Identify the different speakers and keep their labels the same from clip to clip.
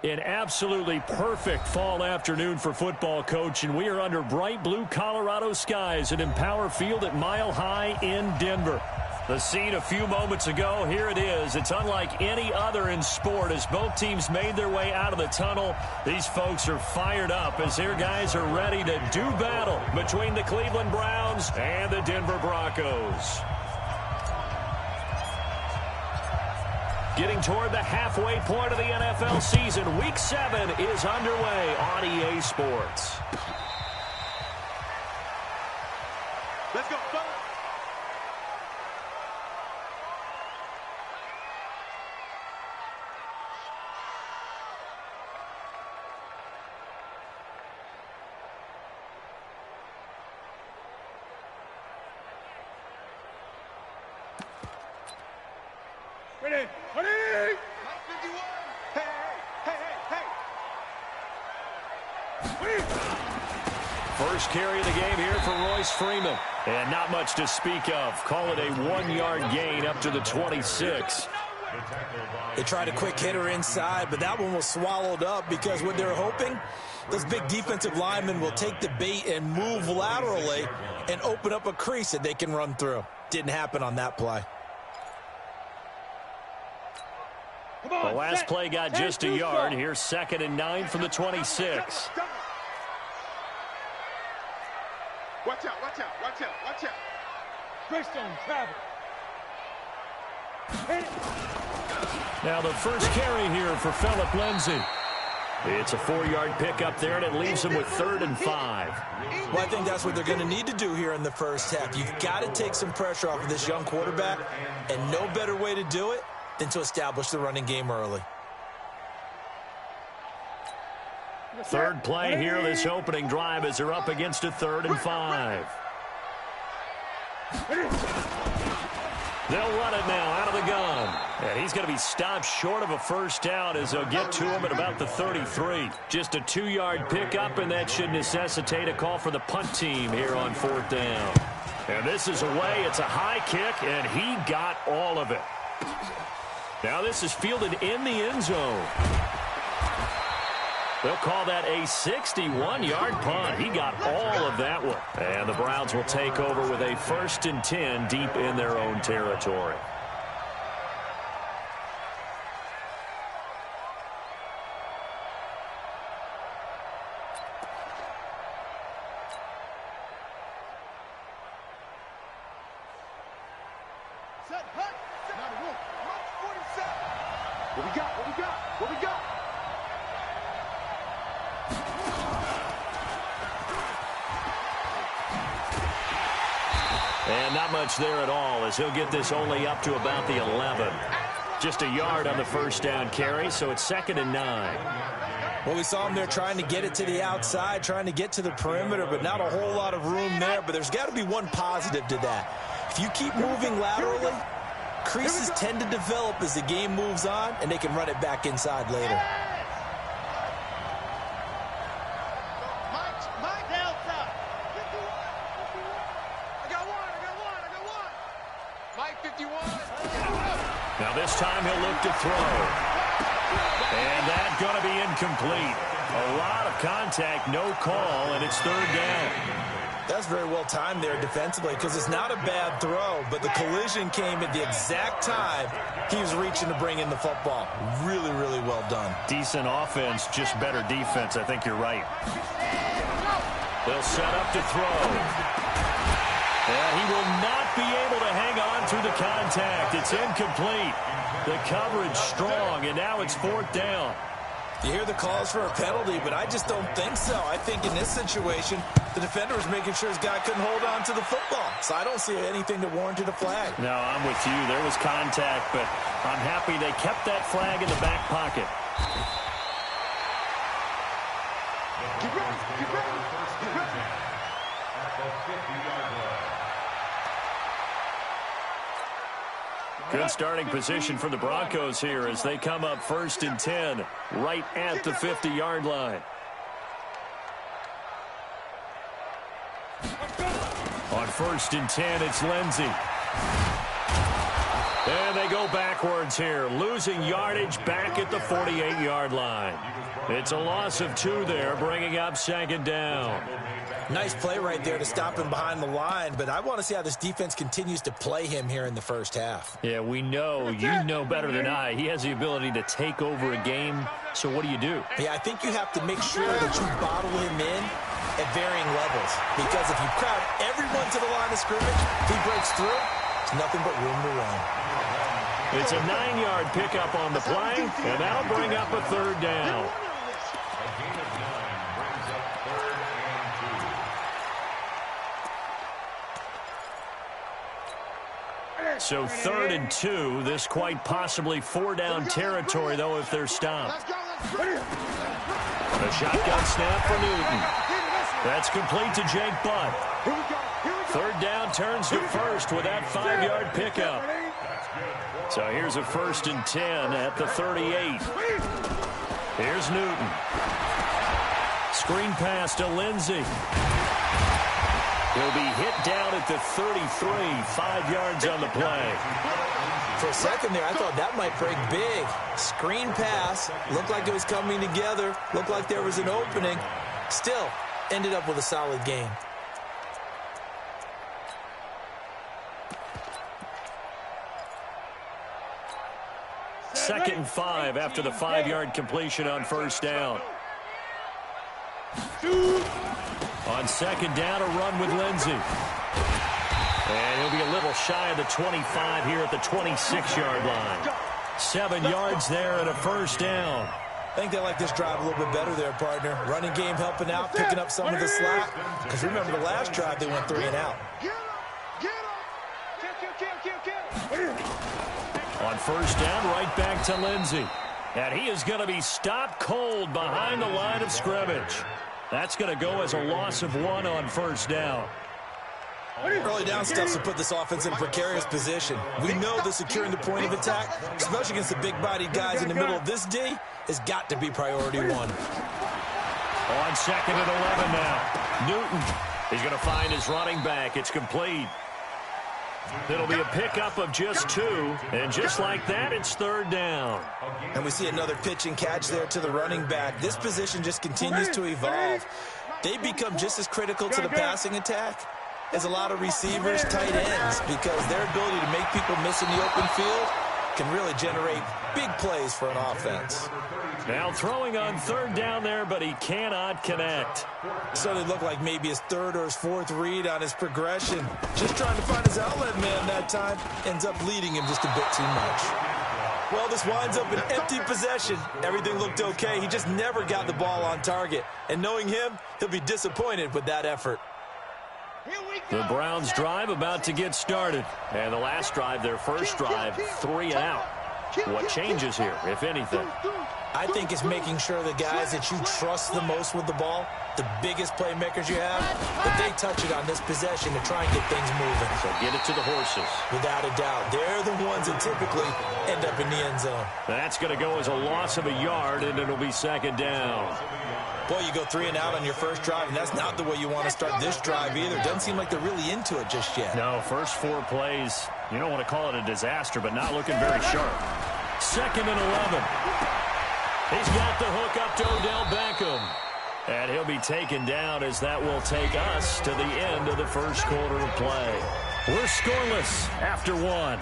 Speaker 1: An absolutely perfect fall afternoon for football, Coach, and we are under bright blue Colorado skies at Empower Field at Mile High in Denver. The scene a few moments ago, here it is. It's unlike any other in sport as both teams made their way out of the tunnel. These folks are fired up as their guys are ready to do battle between the Cleveland Browns and the Denver Broncos. Getting toward the halfway point of the NFL season, Week 7 is underway on EA Sports.
Speaker 2: Let's go, fellas. Ready, ready! Mike 51! Hey, hey, hey, hey, hey!
Speaker 1: First carry of the game here for Royce Freeman. And not much to speak of. Call it a 1-yard gain up to the 26.
Speaker 3: They tried a quick hitter inside, but that one was swallowed up because what they're hoping, those big defensive linemen will take the bait and move laterally and open up a crease that they can run through. Didn't happen on that play.
Speaker 1: The last play got just a yard. Here's 2nd and 9 from the 26.
Speaker 2: Watch out, watch out, watch out, watch out.
Speaker 4: Greystone, travel.
Speaker 1: Now the first carry here for Phillip Lindsay. It's a 4-yard pickup there, and it leaves them with 3rd and 5.
Speaker 3: Well, I think that's what they're going to need to do here in the first half. You've got to take some pressure off of this young quarterback, and no better way to do it than to establish the running game early.
Speaker 1: Third play here, this opening drive, as they're up against a 3rd and 5. They'll run it now out of the gun. And he's going to be stopped short of a first down as they'll get to him at about the 33. Just a 2-yard pickup, and that should necessitate a call for the punt team here on 4th down. And this is away. It's a high kick, and he got all of it. Now this is fielded in the end zone. They'll call that a 61-yard punt. He got all of that one. And the Browns will take over with a 1st and 10 deep in their own territory.
Speaker 2: Set, hut, set. Now the room. Mark 47. What we got, what we got, what we got?
Speaker 1: And not much there at all as he'll get this only up to about the 11. Just a yard on the first down carry, so it's 2nd and 9.
Speaker 3: Well, we saw him there trying to get it to the outside, trying to get to the perimeter, but not a whole lot of room there. But there's got to be one positive to that. If you keep moving laterally, creases tend to develop as the game moves on, and they can run it back inside later.
Speaker 2: Mike, Delta. 51. I got one. Mike 51.
Speaker 1: Now this time he'll look to throw. And that's going to be incomplete. A lot of contact, no call, and it's 3rd down.
Speaker 3: That's very well timed there defensively because it's not a bad throw, but the collision came at the exact time he was reaching to bring in the football. Really, really well done.
Speaker 1: Decent offense, just better defense. I think you're right. They'll set up to throw. And he will not be able to hang on through the contact. It's incomplete. The coverage strong, and now it's 4th down.
Speaker 3: You hear the calls for a penalty, but I just don't think so. I think in this situation, the defender was making sure his guy couldn't hold on to the football. So I don't see anything that warranted a flag.
Speaker 1: No, I'm with you. There was contact, but I'm happy they kept that flag in the back pocket.
Speaker 2: Get ready, get ready, get ready.
Speaker 1: Good starting position for the Broncos here as they come up 1st and 10 right at the 50-yard line. On 1st and 10, it's Lindsay. And they go backwards here, losing yardage back at the 48-yard line. It's a loss of 2 there, bringing up second down.
Speaker 3: Nice play right there to stop him behind the line, but I want to see how this defense continues to play him here in the first half.
Speaker 1: Yeah, we know, you know better than I, he has the ability to take over a game, so what do?
Speaker 3: Yeah, I think you have to make sure that you bottle him in at varying levels, because if you crowd everyone to the line of scrimmage, if he breaks through, it's nothing but room to run.
Speaker 1: It's a 9-yard pickup on the play, and that'll bring up a third down. So 3rd and 2, this quite possibly 4-down territory, though, if they're stopped. A shotgun snap for Newton. That's complete to Jake Butt. 3rd down turns to first with that 5-yard pickup. So here's a 1st and 10 at the 38. Here's Newton. Screen pass to Lindsey. He'll be hit down at the 33, 5 yards on the play.
Speaker 3: For a second there, I thought that might break big. Screen pass, looked like it was coming together, looked like there was an opening. Still, ended up with a solid gain.
Speaker 1: Second and 5 after the 5-yard completion on first down. On second down, a run with Lindsey. And he'll be a little shy of the 25 here at the 26-yard line. 7 yards there and a first down.
Speaker 3: I think they like this drive a little bit better there, partner. Running game helping out, picking up some of the slack. Because remember, the last drive, they went 3 and out.
Speaker 1: On first down, right back to Lindsey. And he is going to be stopped cold behind the line of scrimmage. That's going to go as a loss of 1 on first down.
Speaker 3: Early down stuff to put this offense in a precarious position. We know that securing the point of attack, especially against the big-bodied guys in the middle of this D, has got to be priority 1.
Speaker 1: On second and 11 now. Newton is going to find his running back. It's complete. It'll be a pickup of just 2, and just like that, it's 3rd down.
Speaker 3: And we see another pitch and catch there to the running back. This position just continues to evolve. They become just as critical to the passing attack as a lot of receivers, tight ends, because their ability to make people miss in the open field can really generate big plays for an offense.
Speaker 1: Now throwing on 3rd down there, but he cannot connect.
Speaker 3: So it looked like maybe his 3rd or his 4th read on his progression. Just trying to find his outlet man that time. Ends up leading him just a bit too much. Well, this winds up an empty possession. Everything looked okay. He just never got the ball on target. And knowing him, he'll be disappointed with that effort.
Speaker 1: The Browns drive about to get started. And the last drive, their first drive, 3 and out. What changes here, if anything?
Speaker 3: I think it's making sure the guys that you trust the most with the ball, the biggest playmakers you have, that they touch it on this possession to try and get things moving.
Speaker 1: So get it to the horses.
Speaker 3: Without a doubt. They're the ones that typically end up in the end zone.
Speaker 1: That's going to go as a loss of a yard, and it'll be 2nd down.
Speaker 3: Boy, you go 3 and out on your first drive, and that's not the way you want to start this drive either. Doesn't seem like they're really into it just yet.
Speaker 1: No, first 4 plays, you don't want to call it a disaster, but not looking very sharp. 2nd and 11. He's got the hook up to Odell Beckham. And he'll be taken down as that will take us to the end of the first quarter of play. We're scoreless after 1.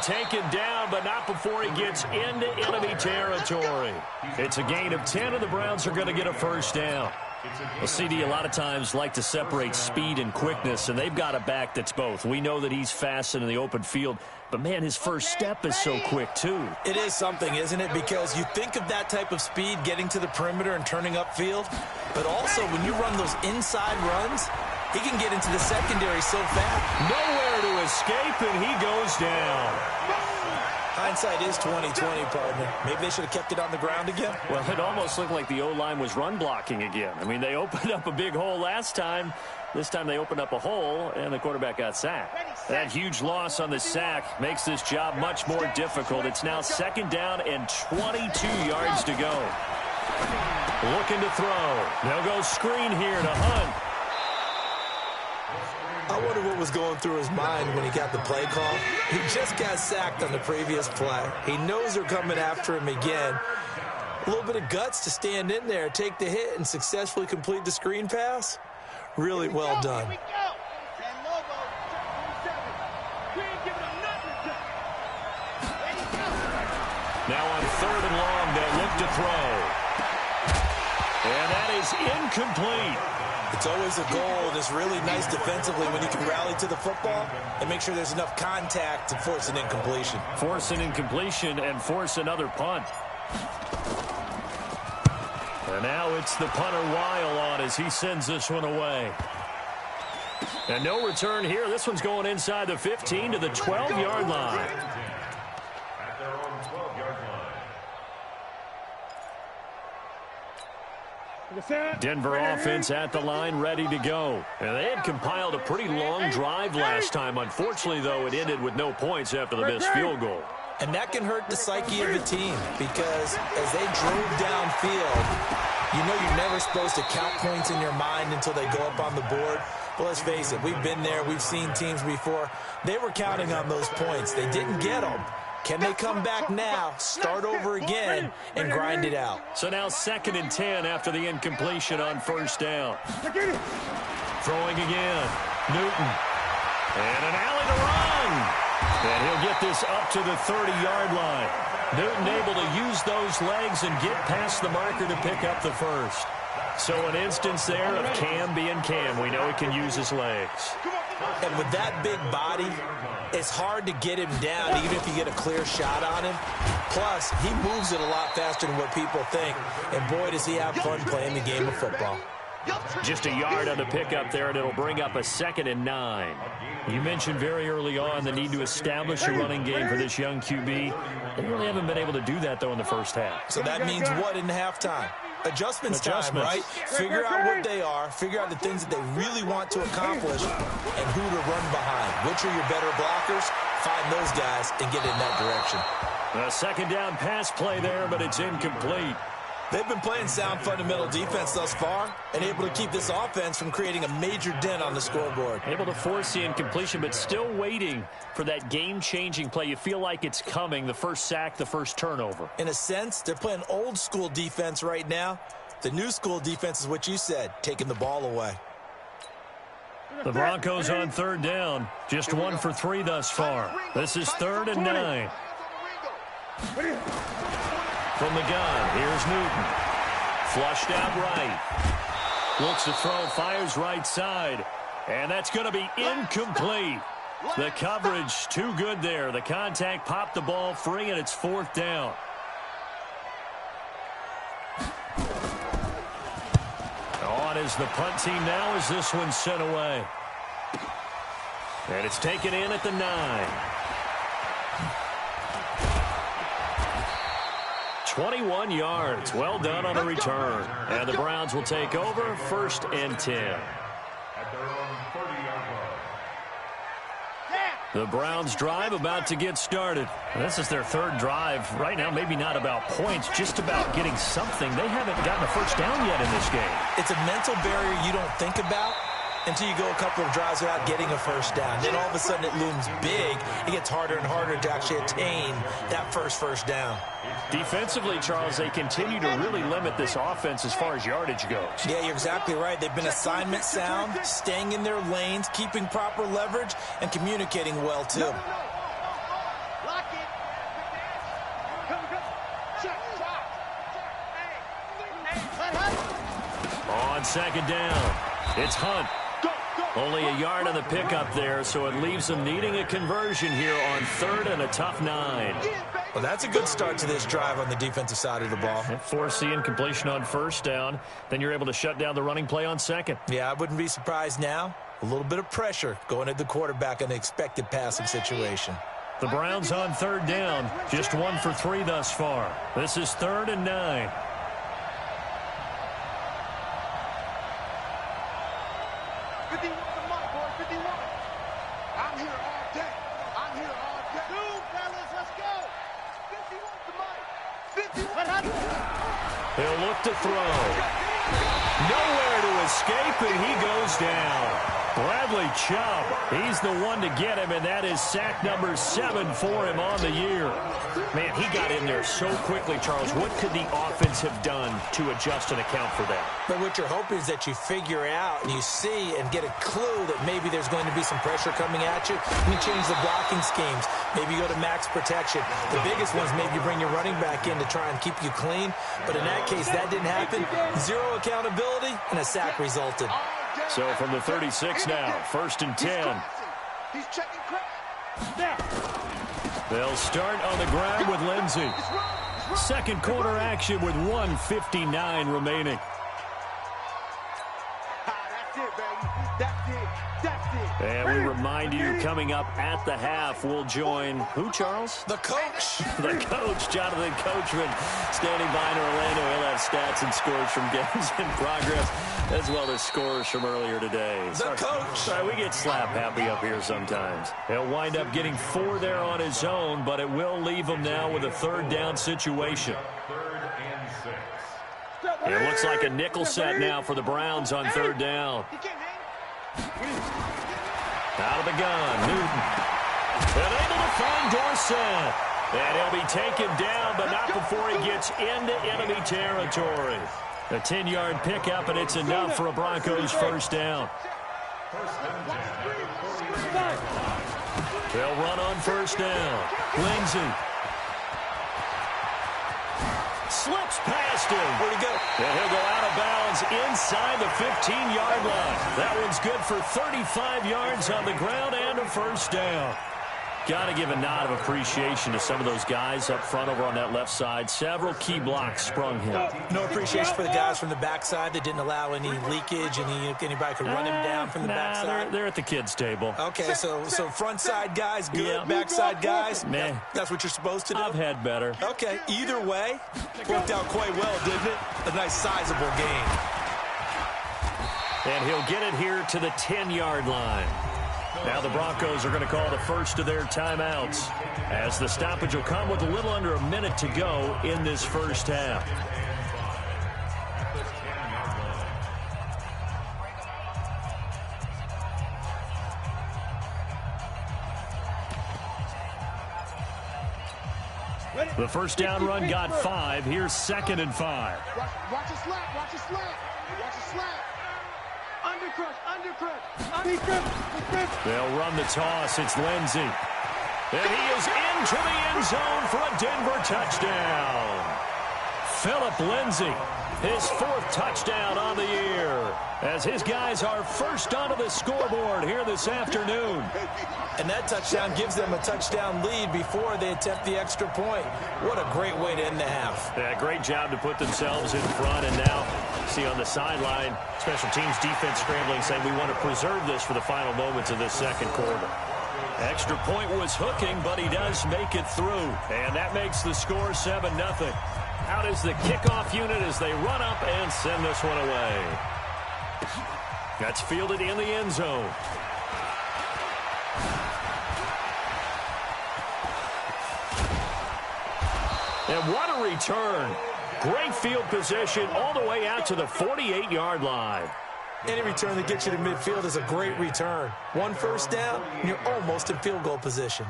Speaker 1: Taken down, but not before he gets into enemy territory. It's a gain of 10, and the Browns are going to get a first down. Well, CD, a lot of times like to separate speed and quickness, and they've got a back that's both. We know that he's fast in the open field, but, man, his first step is so quick, too.
Speaker 3: It is something, isn't it? Because you think of that type of speed getting to the perimeter and turning upfield, but also when you run those inside runs, he can get into the secondary so fast.
Speaker 1: Nowhere to escape, and he goes down.
Speaker 3: Hindsight is 20/20, partner. Maybe they should have kept it on the ground again.
Speaker 1: Well, it almost looked like the O-line was run blocking again. I mean, they opened up a big hole last time. This time they opened up a hole, and the quarterback got sacked. That huge loss on the sack makes this job much more difficult. It's now 2nd down and 22 yards to go. Looking to throw. They'll go screen here to Hunt.
Speaker 3: I wonder what was going through his mind when he got the play call. He just got sacked on the previous play. He knows they're coming after him again. A little bit of guts to stand in there, take the hit, and successfully complete the screen pass. Really well done.
Speaker 1: Now on 3rd and long, they'll look to throw. And that is incomplete.
Speaker 3: It's always a goal, and it's really nice defensively when you can rally to the football and make sure there's enough contact to force an incompletion.
Speaker 1: Force an incompletion and force another punt. And now it's the punter Weil on as he sends this one away. And no return here. This one's going inside the 15 to the 12-yard line. Denver offense at the line, ready to go. And they had compiled a pretty long drive last time. Unfortunately, though, it ended with no points after the missed field goal.
Speaker 3: And that can hurt the psyche of the team because as they drove downfield, you know you're never supposed to count points in your mind until they go up on the board. Well, let's face it, we've been there. We've seen teams before. They were counting on those points. They didn't get them. Can they come back now, start over again, and grind it out?
Speaker 1: So now 2nd and 10 after the incompletion on 1st down. Throwing again. Newton. And an alley to run. And he'll get this up to the 30-yard line. Newton able to use those legs and get past the marker to pick up the first. So an instance there of Cam being Cam. We know he can use his legs.
Speaker 3: And with that big body, it's hard to get him down even if you get a clear shot on him. Plus, he moves it a lot faster than what people think. And boy, does he have fun playing the game of football.
Speaker 1: Just a yard on the pickup there, and it'll bring up a 2nd and 9. You mentioned very early on the need to establish a running game for this young QB. They really haven't been able to do that, though, in the first half.
Speaker 3: So that means what in halftime? Adjustments time, right? Figure out what they are, figure out the things that they really want to accomplish, and who to run behind. Which are your better blockers? Find those guys and get in that direction.
Speaker 1: A 2nd down pass play there, but it's incomplete.
Speaker 3: They've been playing sound fundamental defense thus far and able to keep this offense from creating a major dent on the scoreboard.
Speaker 1: Able to force the incompletion, but still waiting for that game-changing play. You feel like it's coming, the first sack, the first turnover.
Speaker 3: In a sense, they're playing old-school defense right now. The new-school defense is what you said, taking the ball away.
Speaker 1: The Broncos on 3rd down. Just 1 for 3 thus far. This is 3rd and 9. From the gun, here's Newton. Flushed out right. Looks to throw, fires right side. And that's going to be incomplete. The coverage too good there. The contact popped the ball free, and it's 4th down. On is the punt team now as this one's sent away. And it's taken in at the 9. 21 yards. Well done on the return. And the Browns will take over 1st and 10. The Browns drive about to get started. This is their 3rd drive. Right now, maybe not about points, just about getting something. They haven't gotten a first down yet in this game.
Speaker 3: It's a mental barrier you don't think about until you go a couple of drives without getting a first down. Then all of a sudden it looms big. It gets harder and harder to actually attain that first down.
Speaker 1: Defensively, Charles, they continue to really limit this offense as far as yardage goes.
Speaker 3: Yeah, you're exactly right. They've been assignment sound, staying in their lanes, keeping proper leverage, and communicating well, too.
Speaker 1: On on second down. It's Hunt. Only a yard on the pickup there, so it leaves them needing a conversion here on 3rd and a tough 9.
Speaker 3: Well, that's a good start to this drive on the defensive side of the ball.
Speaker 1: Force the incompletion on 1st down. Then you're able to shut down the running play on 2nd.
Speaker 3: Yeah, I wouldn't be surprised now. A little bit of pressure going at the quarterback in an expected passing situation.
Speaker 1: The Browns on 3rd down. Just 1 for 3 thus far. This is 3rd and 9. He'll look to throw. Nowhere to escape, and he goes down. Bradley Chubb, he's the one to get him, and that is sack number 7 for him on the year. Man, he got in there so quickly, Charles. What could the offense have done to adjust and account for that?
Speaker 3: But what you're hoping is that you figure out and you see and get a clue that maybe there's going to be some pressure coming at you. You change the blocking schemes. Maybe you go to max protection. The biggest ones, maybe you bring your running back in to try and keep you clean. But in that case, that didn't happen. Zero accountability, and a sack resulted.
Speaker 1: So from the 36 now, 1st and 10.
Speaker 2: He's checking crap.
Speaker 1: They'll start on the ground with Lindsey. Second quarter action with 1:59 remaining.
Speaker 2: That's it, baby. That's it. That's it.
Speaker 1: And we remind you, coming up at the half, we'll join who, Charles?
Speaker 3: The coach.
Speaker 1: The coach, Jonathan Coachman, standing by in Orlando. He'll have stats and scores from games in progress, as well as scores from earlier today.
Speaker 3: The coach.
Speaker 1: Sorry, we get slap happy up here sometimes. He'll wind up getting 4 there on his own, but it will leave him now with a 3rd down situation. It looks like a nickel set now for the Browns on 3rd down. Out of the gun, Newton. And able to find Dorsett. And he'll be taken down, but not before he gets into enemy territory. A 10-yard pickup, and it's enough for a Broncos 1st down. They'll run on 1st down. Lindsey. Slips past him.
Speaker 3: Where'd he go?
Speaker 1: And he'll go out of bounds inside the 15-yard line. That one's good for 35 yards on the ground and a 1st down. Got to give a nod of appreciation to some of those guys up front over on that left side. Several key blocks sprung him.
Speaker 3: No appreciation for the guys from the backside that didn't allow any leakage, and anybody could run him down from the backside.
Speaker 1: They're at the kids' table.
Speaker 3: Okay, so front side guys good,
Speaker 1: Yeah.
Speaker 3: backside guys,
Speaker 1: Man.
Speaker 3: that's what you're supposed to do?
Speaker 1: I've had better.
Speaker 3: Okay, either way, worked out quite well, didn't it? A nice sizable gain.
Speaker 1: And he'll get it here to the 10-yard line. Now the Broncos are going to call the first of their timeouts, as the stoppage will come with a little under a minute to go in this 1st half. The 1st down run got 5. Here's 2nd and 5.
Speaker 2: Watch a slap. Watch a slap. Watch a slap. Undercrush.
Speaker 1: They'll run the toss. It's Lindsey. And he is into the end zone for a Denver touchdown. Phillip Lindsey, his 4th touchdown on the year, as his guys are first onto the scoreboard here this afternoon.
Speaker 3: And that touchdown gives them a touchdown lead before they attempt the extra point. What a great way to end the half.
Speaker 1: Yeah, great job to put themselves in front, and now see on the sideline, special teams defense scrambling, saying we want to preserve this for the final moments of this 2nd quarter. Extra point was hooking, but he does make it through, and that makes the score 7-0. Out is the kickoff unit as they run up and send this one away. That's fielded in the end zone. And what a return. Great field position all the way out to the 48-yard line.
Speaker 3: Any return that gets you to midfield is a great return. 1 1st down, and you're almost in field goal position.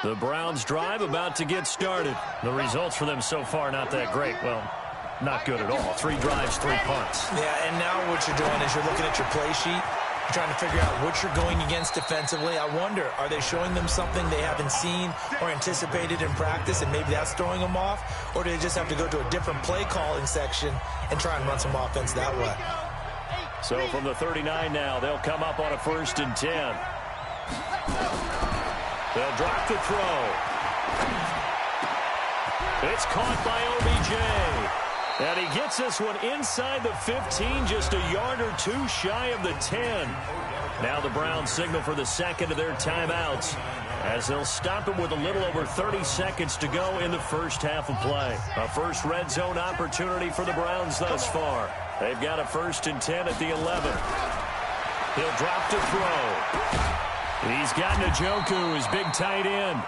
Speaker 1: The Browns drive about to get started. The results for them so far not that great. Well, not good at all. 3 drives, 3 punts.
Speaker 3: Yeah, and now what you're doing is you're looking at your play sheet, You're trying to figure out what you're going against defensively. I wonder, are they showing them something they haven't seen or anticipated in practice, and maybe that's throwing them off? Or do they just have to go to a different play calling section and try and run some offense that way?
Speaker 1: So from the 39 now, they'll come up on a 1st and 10. They'll drop the throw. It's caught by OBJ. And he gets this one inside the 15, just a yard or two shy of the 10. Now the Browns signal for the second of their timeouts, as they'll stop him with a little over 30 seconds to go in the first half of play. A first red zone opportunity for the Browns thus far. They've got a 1st and 10 at the 11. He'll drop to throw. He's got Njoku, his big tight end.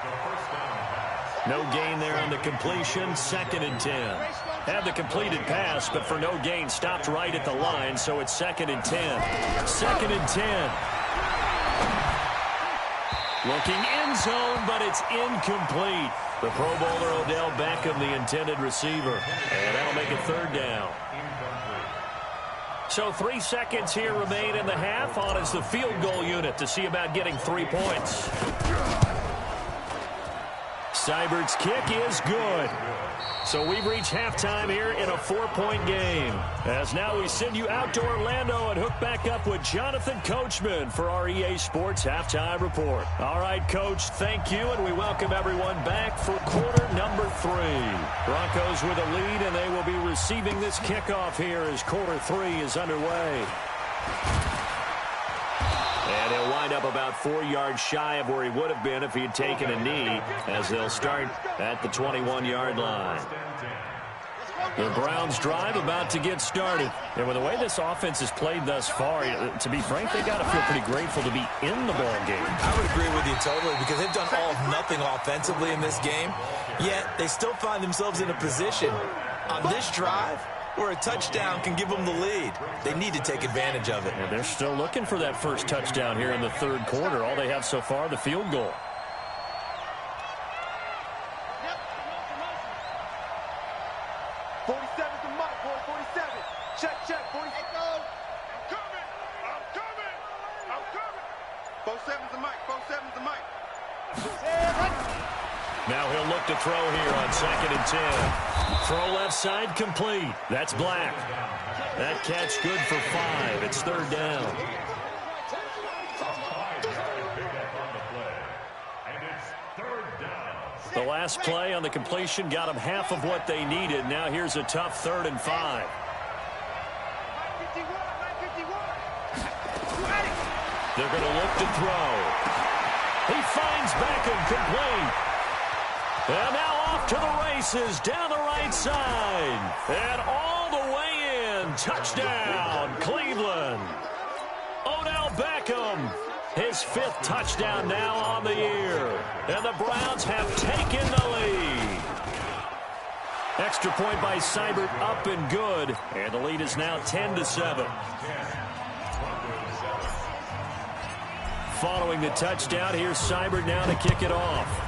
Speaker 1: No gain there on the completion. 2nd and 10. Had the completed pass, but for no gain, stopped right at the line, so it's 2nd and 10. 2nd and 10. Looking end zone, but it's incomplete. The Pro Bowler Odell Beckham, the intended receiver. And that'll make it 3rd down. So 3 seconds here remain in the half. On is the field goal unit to see about getting 3 points. Seibert's kick is good. So we've reached halftime here in a 4-point game. As now we send you out to Orlando and hook back up with Jonathan Coachman for our EA Sports Halftime Report. All right, Coach, thank you, and we welcome everyone back for quarter number 3. Broncos with a lead, and they will be receiving this kickoff here as quarter 3 is underway. And he'll wind up about 4 yards shy of where he would have been if he had taken a knee, as they'll start at the 21-yard line. The Browns drive about to get started. And with the way this offense has played thus far, to be frank, they got to feel pretty grateful to be in the ball game.
Speaker 3: I would agree with you totally, because they've done all of nothing offensively in this game, yet they still find themselves in a position on this drive where a touchdown can give them the lead. They need to take advantage of it.
Speaker 1: And they're still looking for that first touchdown here in the 3rd quarter. All they have so far, the field goal.
Speaker 2: Yep. 47's the mic, boy. 47. Check, 40. I'm coming. 47's the mic. 47's the mic.
Speaker 1: Now he'll look to throw here on 2nd and 10. Throw left side complete. That's Black. That catch good for 5. It's 3rd down. The last play on the completion got them half of what they needed. Now here's a tough 3rd and 5. They're going to look to throw. He finds Beckham complete. And now off to the races down the right side. And all the way in. Touchdown, Cleveland. Odell Beckham, his 5th touchdown now on the year. And the Browns have taken the lead. Extra point by Seibert, up and good. And the lead is now 10-7. Following the touchdown, here's Seibert now to kick it off.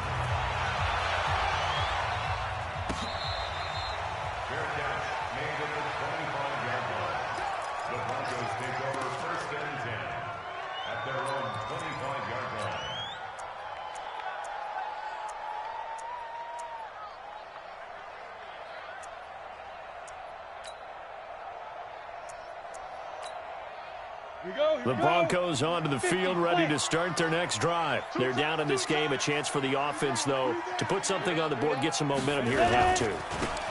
Speaker 1: The Broncos onto the field, ready to start their next drive. They're down in this game. A chance for the offense, though, to put something on the board, get some momentum here at half 2.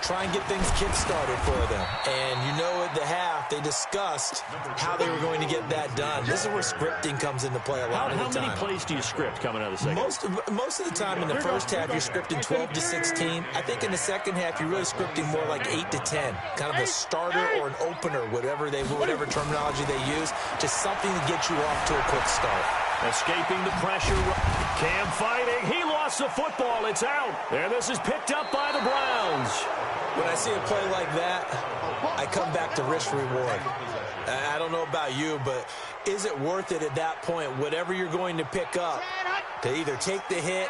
Speaker 3: Try and get things kick-started for them. And you know at the half, they discussed how they were going to get that done. This is where scripting comes into play a lot of the time.
Speaker 1: How many plays do you script coming out of the second?
Speaker 3: Most of the time in the first half, you're scripting 12 to 16. I think in the second half, you're really scripting more like 8 to 10. Kind of a starter or an opener, whatever terminology they use, just something to get you off to a quick start.
Speaker 1: Escaping the pressure. Cam fighting. He lost the football. It's out. And this is picked up by the Browns.
Speaker 3: When I see a play like that, I come back to risk-reward. I don't know about you, but is it worth it at that point, whatever you're going to pick up, to either take the hit,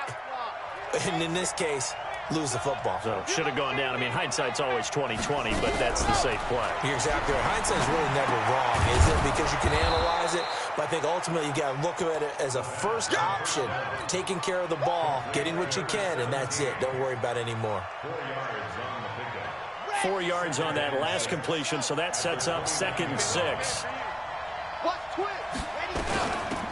Speaker 3: and in this case, lose the football.
Speaker 1: So should have gone down. I mean, hindsight's always 20/20, but that's the safe play.
Speaker 3: You're exactly right. Hindsight's really never wrong, is it? Because you can analyze it, but I think ultimately you got to look at it as a first option, taking care of the ball, getting what you can, and that's it. Don't worry about it anymore.
Speaker 1: 4 yards on that last completion, so that sets up 2nd and 6.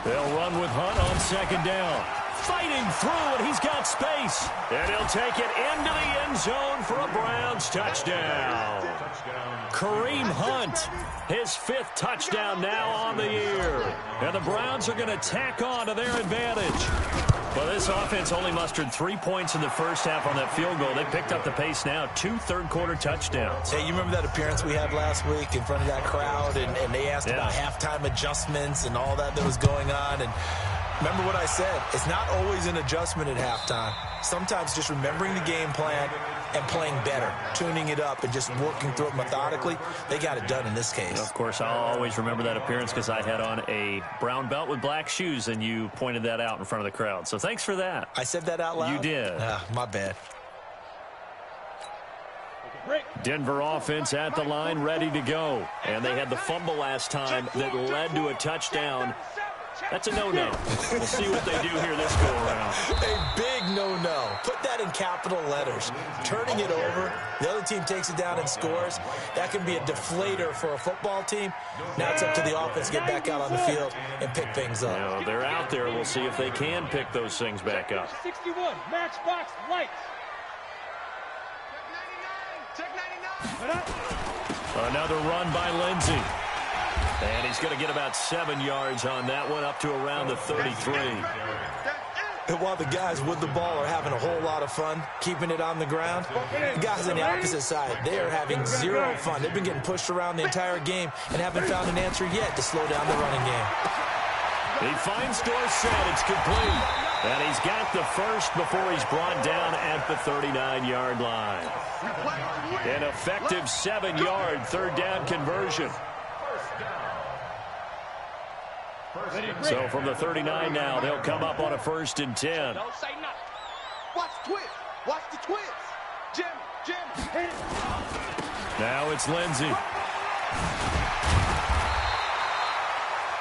Speaker 1: They'll run with Hunt on 2nd down. Fighting through, and he's got space. And he'll take it into the end zone for a Browns touchdown. Kareem Hunt, his 5th touchdown now on the year. And the Browns are going to tack on to their advantage. Well, this offense only mustered 3 points in the first half on that field goal. They picked up the pace now, 2 third-quarter touchdowns.
Speaker 3: Hey, you remember that appearance we had last week in front of that crowd, and they asked about halftime adjustments and all that was going on, and remember what I said. It's not always an adjustment at halftime. Sometimes just remembering the game plan and playing better, tuning it up and just working through it methodically. They got it done in this case.
Speaker 1: Of course, I'll always remember that appearance because I had on a brown belt with black shoes, and you pointed that out in front of the crowd. So thanks for that.
Speaker 3: I said that out loud?
Speaker 1: You did.
Speaker 3: My bad.
Speaker 1: Denver offense at the line, ready to go. And they had the fumble last time that led to a touchdown. That's a no-no. We'll see what they do here this go-around.
Speaker 3: A big no-no. Put that in capital letters. Turning it over, the other team takes it down and scores. That can be a deflator for a football team. Now it's up to the offense to get back out on the field and pick things up.
Speaker 1: You know, they're out there. We'll see if they can pick those things back up.
Speaker 4: 61, Matchbox Lights.
Speaker 2: Check 99.
Speaker 1: Another run by Lindsey. And he's going to get about 7 yards on that one, up to around the 33.
Speaker 3: And while the guys with the ball are having a whole lot of fun keeping it on the ground, the guys on the opposite side, they are having zero fun. They've been getting pushed around the entire game and haven't found an answer yet to slow down the running game.
Speaker 1: He finds Dorsett. It's complete. And he's got the first before he's brought down at the 39-yard line. An effective 7-yard third down conversion. So from the 39 now, they'll come up on a 1st and 10.
Speaker 2: Don't say nothing. Watch the twist. Watch the twist. Jimmy.
Speaker 1: Now it's Lindsey.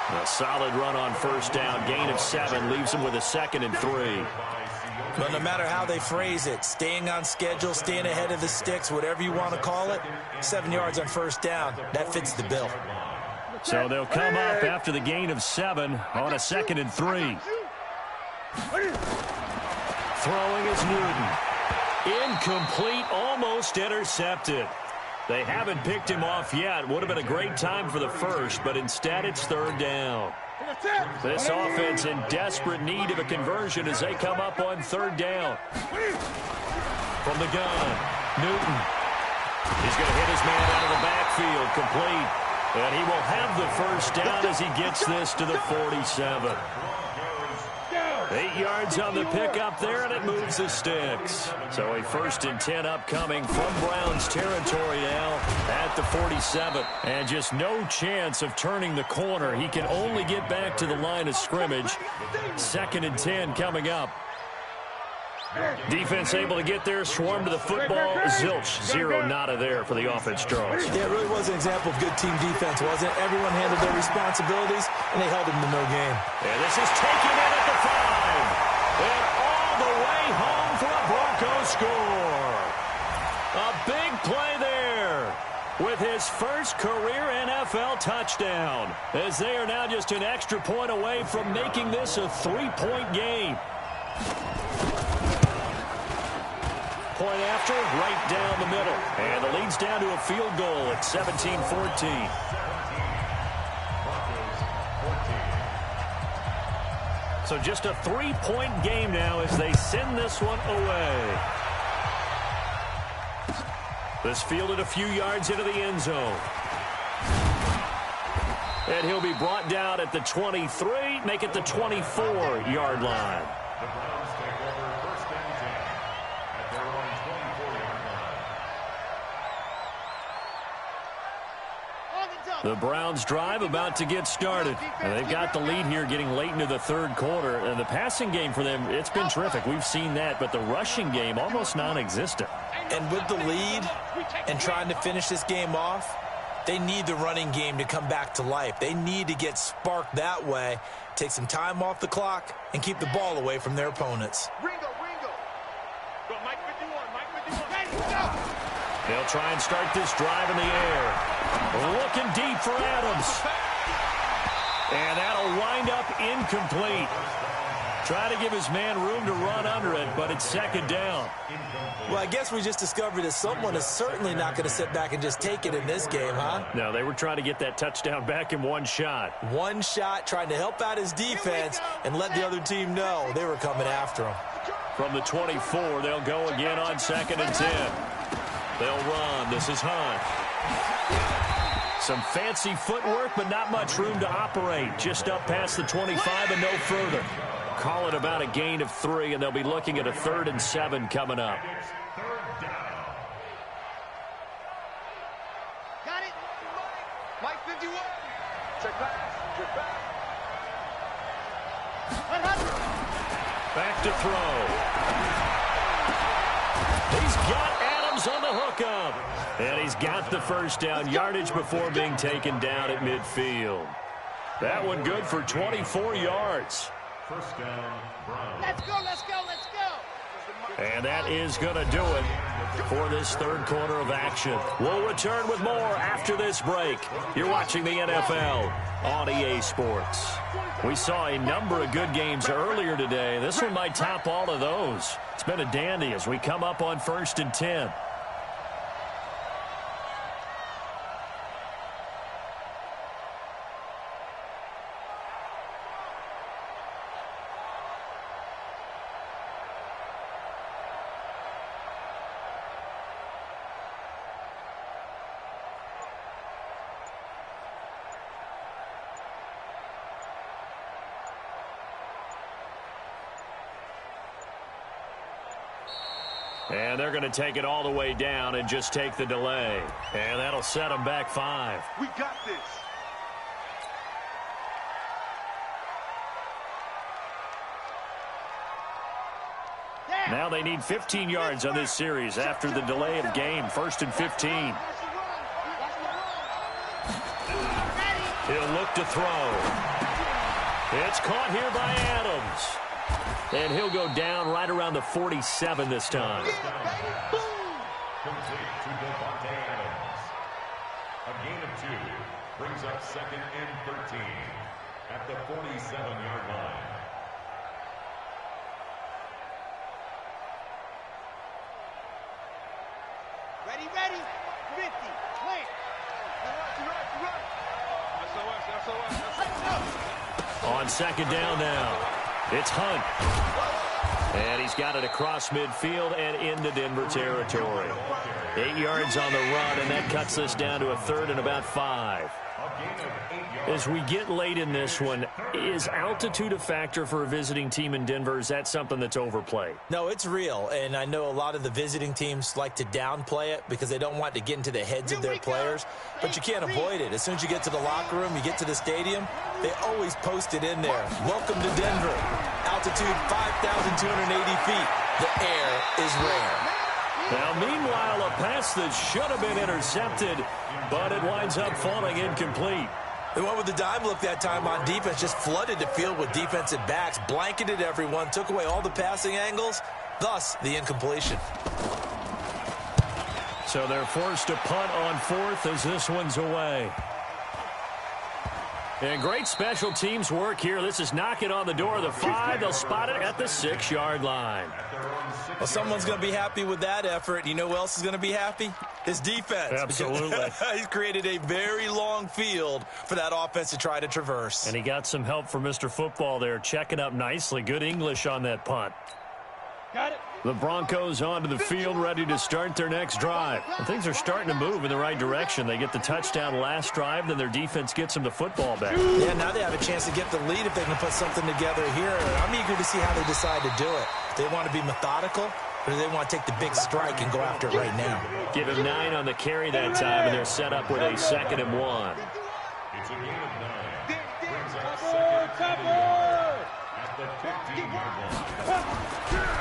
Speaker 1: A solid run on 1st down. Gain of 7 leaves him with a 2nd and 3.
Speaker 3: But no matter how they phrase it, staying on schedule, staying ahead of the sticks, whatever you want to call it, 7 yards on 1st down, that fits the bill.
Speaker 1: So they'll come up after the gain of 7 on a 2nd and 3. Throwing is Newton. Incomplete, almost intercepted. They haven't picked him off yet. Would have been a great time for the first, but instead it's 3rd down. This offense in desperate need of a conversion as they come up on 3rd down. From the gun, Newton. He's going to hit his man out of the backfield, complete. And he will have the 1st down as he gets this to the 47. 8 yards on the pickup there, and it moves the sticks. So a 1st and 10 upcoming from Browns territory now at the 47. And just no chance of turning the corner. He can only get back to the line of scrimmage. 2nd and 10 coming up. Defense able to get there, swarm to the football. Zilch, 0 nada there for the offense, Charles.
Speaker 3: Yeah, it really was an example of good team defense, wasn't it? Everyone handled their responsibilities, and they held them to no gain.
Speaker 1: And this is taken in at the 5. And all the way home for a Broncos score. A big play there with his first career NFL touchdown, as they are now just an extra point away from making this a 3-point game. Point after, right down the middle. And the lead's down to a field goal at 17-14. So just a 3-point game now as they send this one away. This fielded a few yards into the end zone. And he'll be brought down at the 23, make it the 24-yard line. The Browns drive about to get started. And they've got the lead here getting late into the third quarter. And the passing game for them, it's been terrific. We've seen that. But the rushing game, almost non-existent.
Speaker 3: And with the lead and trying to finish this game off, they need the running game to come back to life. They need to get sparked that way, take some time off the clock, and keep the ball away from their opponents.
Speaker 2: Ringo. Go, Mike 51, Mike 51. Ready, go!
Speaker 1: They'll try and start this drive in the air. Looking deep for Adams. And that'll wind up incomplete. Try to give his man room to run under it, but it's second down.
Speaker 3: Well, I guess we just discovered that someone is certainly not going to sit back and just take it in this game, huh?
Speaker 1: No, they were trying to get that touchdown back in one shot.
Speaker 3: One shot, trying to help out his defense and let the other team know they were coming after him.
Speaker 1: From the 24, they'll go again on 2nd and 10. They'll run. This is Hunt. Some fancy footwork, but not much room to operate. Just up past the 25 and no further. Call it about a gain of 3, and they'll be looking at a 3rd and 7 coming up.
Speaker 2: Got it. Mike 51. Check pass.
Speaker 1: Back to throw. He's got Adams on the hookup. And he's got the first down, yardage before being taken down at midfield. That one good for 24 yards.
Speaker 5: First down, Browns.
Speaker 2: Let's go.
Speaker 1: And that is going to do it for this third quarter of action. We'll return with more after this break. You're watching the NFL on EA Sports. We saw a number of good games earlier today. This one might top all of those. It's been a dandy as we come up on 1st and 10. And they're going to take it all the way down and just take the delay. And that'll set them back 5.
Speaker 2: We got this.
Speaker 1: Now they need 15 yards on this series after the delay of game. 1st and 15. He'll look to throw. It's caught here by Adams. And he'll go down right around the 47 this time.
Speaker 5: Complete to Devontae Adams. A gain of 2 brings up 2nd and 13 at the 47-yard line.
Speaker 2: Ready. 50. Clear.
Speaker 1: On 2nd down now. It's Hunt. And he's got it across midfield and into Denver territory. 8 yards on the run, and that cuts this down to a 3rd and about 5. As we get late in this one, is altitude a factor for a visiting team in Denver? Is that something that's overplayed?
Speaker 3: No, it's real, and I know a lot of the visiting teams like to downplay it because they don't want to get into the heads of their players, but you can't avoid it. As soon as you get to the locker room, you get to the stadium, they always post it in there. Welcome to Denver. Altitude 5,280 feet. The air is rare.
Speaker 1: Now, meanwhile, a pass that should have been intercepted, but it winds up falling incomplete.
Speaker 3: They went with the dime look that time on defense, just flooded the field with defensive backs, blanketed everyone, took away all the passing angles, thus the incompletion.
Speaker 1: So they're forced to punt on 4th as this one's away. And great special teams work here. This is knocking on the door of the 5. They'll spot it at the 6-yard line.
Speaker 3: Well, someone's going to be happy with that effort. You know who else is going to be happy? His defense.
Speaker 1: Absolutely.
Speaker 3: He's created a very long field for that offense to try to traverse.
Speaker 1: And he got some help from Mr. Football there, checking up nicely. Good English on that punt.
Speaker 4: Got it.
Speaker 1: The Broncos onto the field, ready to start their next drive. And things are starting to move in the right direction. They get the touchdown last drive, then their defense gets them the football back.
Speaker 3: Yeah, now they have a chance to get the lead if they can put something together here. I'm eager to see how they decide to do it. Do they want to be methodical, or do they want to take the big strike and go after it right now?
Speaker 1: Give him 9 on the carry that time, and they're set up with a 2nd and 1.
Speaker 5: It's a gain of 9. Brings up second and 11 at the 15-yard line.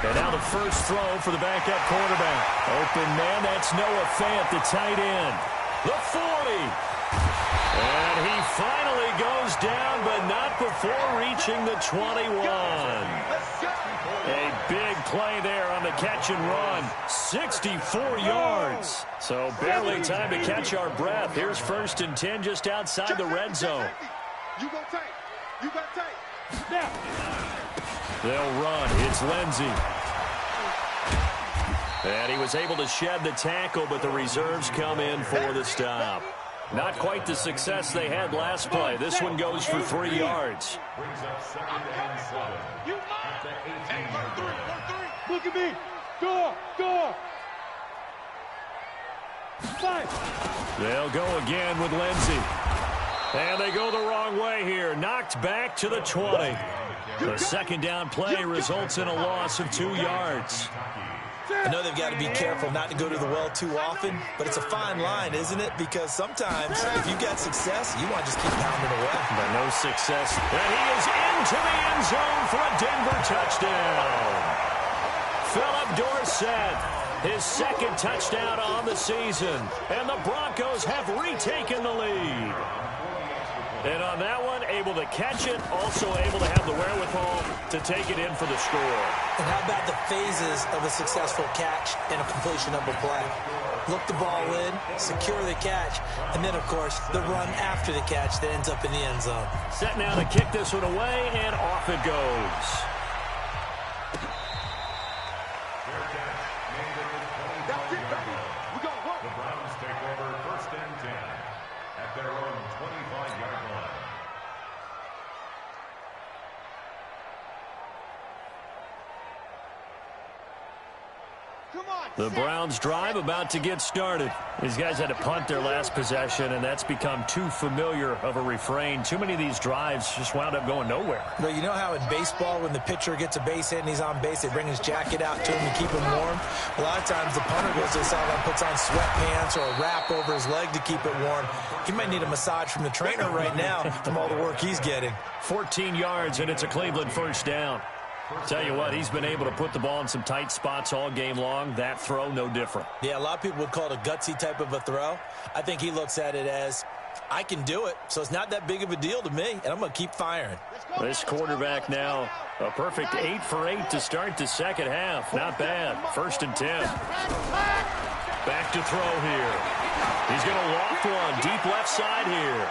Speaker 1: And now the first throw for the backup quarterback. Open man, that's Noah Fant, the tight end. The 40. And he finally goes down, but not before reaching the 21. A big play there on the catch and run. 64 yards. So barely time to catch our breath. Here's 1st and 10 just outside the red zone.
Speaker 2: You gonna take. You gotta take.
Speaker 4: Snap.
Speaker 1: They'll run. It's Lindsey. And he was able to shed the tackle, but the reserves come in for the stop. Not quite the success they had last play. This one goes for 3 yards.
Speaker 5: Brings up second and 7 at the 18-yard line.
Speaker 4: Look at me. Go. 5.
Speaker 1: They'll go again with Lindsey. And they go the wrong way here. Knocked back to the 20. The second down play results in a loss of 2 yards.
Speaker 3: I know they've got to be careful not to go to the well too often, but it's a fine line, isn't it? Because sometimes if you've got success, you want to just keep pounding away.
Speaker 1: But no success. And he is into the end zone for a Denver touchdown. Philip Dorsett, his second touchdown on the season. And the Broncos have retaken the lead. And on that one, able to catch it, also able to have the wherewithal to take it in for the score.
Speaker 3: And how about the phases of a successful catch and a completion of a play? Look the ball in, secure the catch, and then, of course, the run after the catch that ends up in the end zone.
Speaker 1: Set now to kick this one away, and off it goes.
Speaker 5: The Browns take over 1st and 10 at their own 25-yard line.
Speaker 1: The Browns drive about to get started. These guys had to punt their last possession, and that's become too familiar of a refrain. Too many of these drives just wound up going nowhere.
Speaker 3: But you know how in baseball, when the pitcher gets a base hit and he's on base, they bring his jacket out to him to keep him warm? A lot of times the punter goes to the sideline, puts on sweatpants or a wrap over his leg to keep it warm. He might need a massage from the trainer right now from all the work he's getting.
Speaker 1: 14 yards, and it's a Cleveland first down. Tell you what, he's been able to put the ball in some tight spots all game long. That throw, no different.
Speaker 3: Yeah, a lot of people would call it a gutsy type of a throw. I think he looks at it as, I can do it, so it's not that big of a deal to me, and I'm going to keep firing.
Speaker 1: This quarterback now, a perfect 8 for 8 to start the second half. Not bad. 1st and 10. Back to throw here. He's going to loft one deep left side here.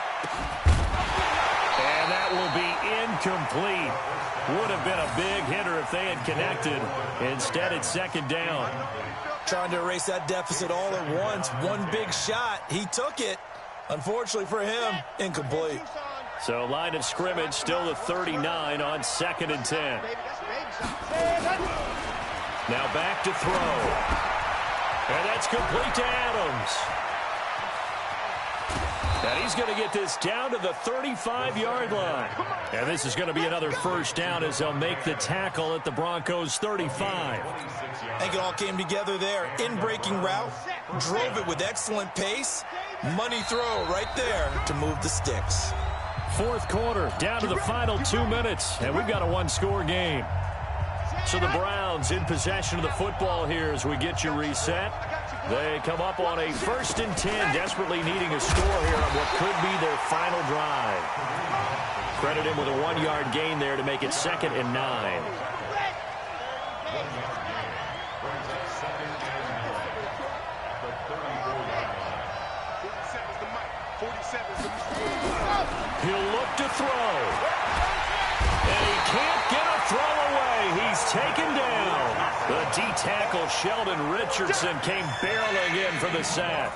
Speaker 1: And that will be incomplete. Would have been a big hitter if they had connected. Instead, it's 2nd down.
Speaker 3: Trying to erase that deficit all at once. One big shot. He took it. Unfortunately for him, incomplete.
Speaker 1: So line of scrimmage still the 39 on 2nd and 10. Now back to throw. And that's complete to Adams. And he's going to get this down to the 35-yard line. And this is going to be another first down as they'll make the tackle at the Broncos 35.
Speaker 3: I think it all came together there. In-breaking route, drove it with excellent pace. Money throw right there to move the sticks.
Speaker 1: 4th quarter, down to the final 2 minutes, and we've got a one-score game. So the Browns in possession of the football here as we get you reset. They come up on a 1st and 10, desperately needing a score here on what could be their final drive. Credit him with a 1-yard gain there to make it 2nd and 9. He'll look to throw. And he can't get a throw away. He's taken down. The D-tackle Sheldon Richardson came barreling in for the sack.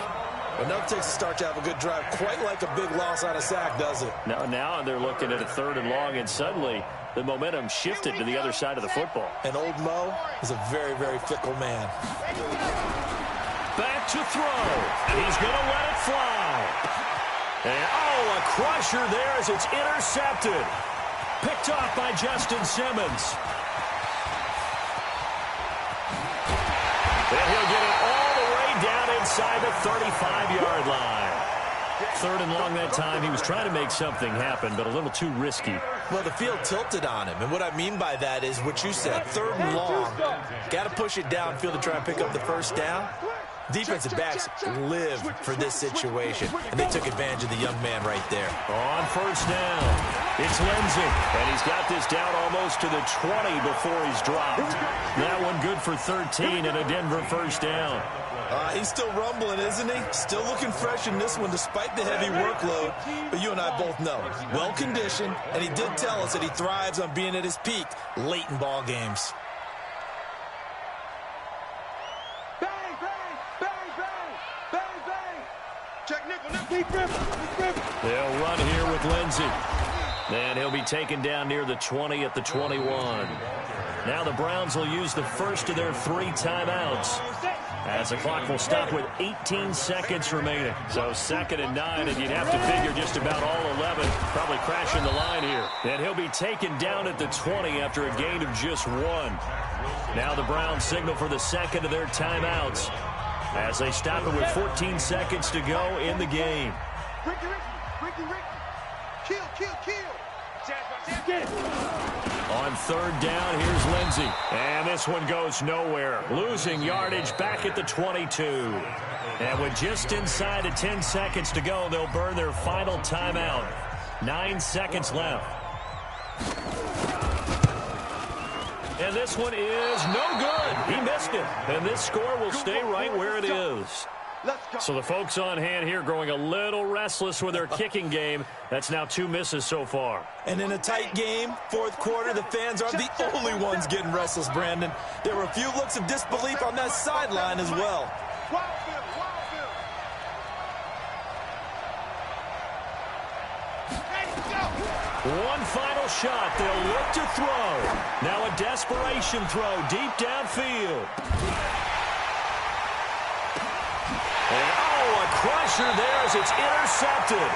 Speaker 3: Enough takes to start to have a good drive. Quite like a big loss on a sack, does it?
Speaker 1: Now they're looking at a 3rd and long, and suddenly the momentum shifted to the other side of the football.
Speaker 3: And old Mo is a very, very fickle man.
Speaker 1: Back to throw. He's going to let it fly. And, a crusher there as it's intercepted. Picked off by Justin Simmons. And he'll get it all the way down inside the 35-yard line. 3rd and long that time. He was trying to make something happen, but a little too risky.
Speaker 3: Well, the field tilted on him, and what I mean by that is what you said, 3rd and long. Got to push it downfield to try and pick up the first down. Defensive backs live for this situation, and they took advantage of the young man right there.
Speaker 1: On 1st down, it's Lindsey, and he's got this down almost to the 20 before he's dropped. That one good for 13 and a Denver 1st down.
Speaker 3: He's still rumbling, isn't he? Still looking fresh in this one despite the heavy workload. But you and I both know, well-conditioned, and he did tell us that he thrives on being at his peak late in ball games.
Speaker 2: Bang, bang, bang, bang, bang, bang. Check nickel.
Speaker 1: They'll run here with Lindsey. And he'll be taken down near the 20 at the 21. Now the Browns will use the first of their 3 timeouts, as the clock will stop with 18 seconds remaining. So 2nd and 9, and you'd have to figure just about all 11 probably crashing the line here. And he'll be taken down at the 20 after a gain of just 1. Now the Browns signal for the 2nd of their timeouts as they stop it with 14 seconds to go in the game.
Speaker 2: Ricky. Kill.
Speaker 1: On 3rd down, here's Lindsey. And this one goes nowhere. Losing yardage back at the 22. And with just inside of 10 seconds to go, they'll burn their final timeout. 9 seconds left. And this one is no good. He missed it. And this score will stay right where it is. So the folks on hand here growing a little restless with their kicking game. That's now 2 misses so far.
Speaker 3: And in a tight game, 4th quarter, the fans aren't the only ones getting restless, Brandon. There were a few looks of disbelief on that sideline as well.
Speaker 1: One final shot. They'll look to throw. Now a desperation throw deep downfield. And a crusher there as it's intercepted.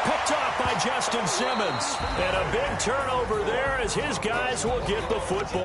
Speaker 1: Picked off by Justin Simmons. And a big turnover there as his guys will get the football.